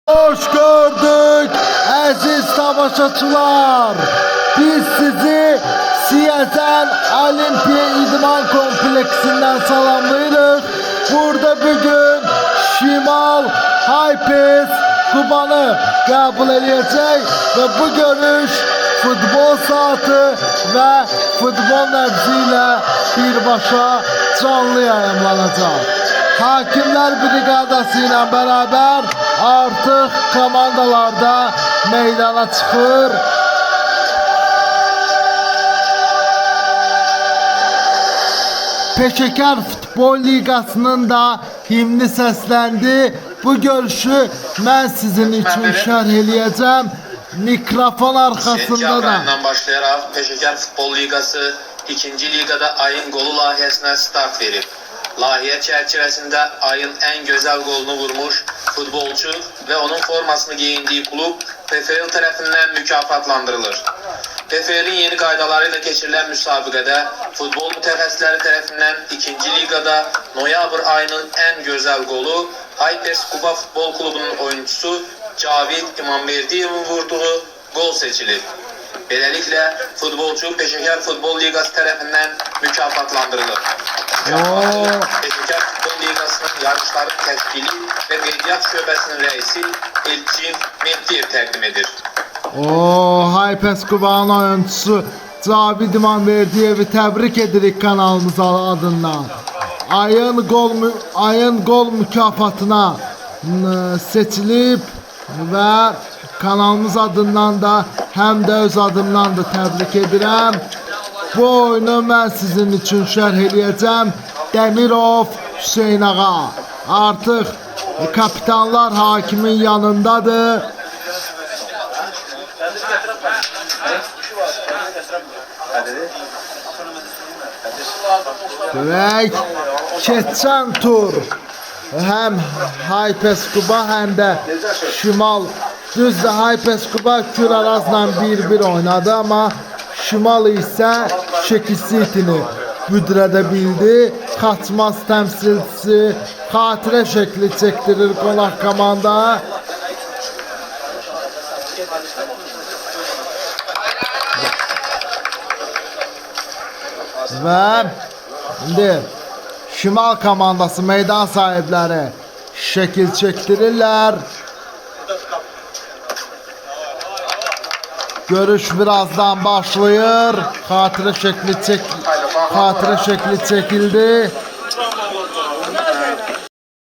Hoş gördük aziz tamaşaçılar. Biz sizi Siyasal Olimpiya İdman Kompleksinden salamlayırıq. Burada bugün Şimal Hypes Kubanı kabul edecek ve bu görüş futbol saati ve futbol nebziyle birbaşa canlı yayımlanacak. Hakimler Brigadası ile beraber artık komandalarda meydana çıxır. Peşəkar Futbol Ligasının da himni səsləndi. Bu görüşü mən sizin için şərh eləyəcəm. Mikrofon arkasında da. Başlayarak Peşəkar Futbol Ligası 2. ligada ayın golü layihəsinə start verib. Layihə çərçivəsində ayın en güzel golunu vurmuş futbolcu ve onun formasını giyindiği kulüp PFL tarafından mükafatlandırılır. PFL'in yeni qaydalarıyla geçirilen müsabiqədə futbol mütəxəssisləri tarafından 2. ligada noyabr ayının en güzel golü Hypers Kuba Futbol Klubu'nun oyuncusu Cavid İmamberdiyev'in vurduğu gol seçilir. Beləliklə futbolcu Peşəkar Futbol Ligası tarafından mükafatlandırılır. Peşəkar Futbol Ligasının yarışların təşkili ve qeydiyyat şöbəsinin rəisi Elçin Mehdiyev təqdim edir. Hypers Kuba'nın oyuncusu Cavid İmamberdiyev'i tebrik edirik kanalımız adından. Ayın gol mükafatına seçilip ve kanalımız adından da hem de öz adımdan da tebrik edirəm. Bu oyunu mən sizin için şərh eləyəcəm. Demirov Hüseyin Ağa artık kapitanlar hakimin yanındadır. Ve keçən tur hem Hypers Kuba hem de Şimal düzdür, Hypers Kuba Kürarazla 1-1 oynadı ama Şimal ise Şekil City'ni büdrədə bildi. Kaçmaz temsilcisi xatirə şekli çektirir qonaq komanda. Ve şimdi Şimal komandası meydan sahipleri şekil çektirirler. Görüş birazdan başlıyor. Xatirə şekli çekildi.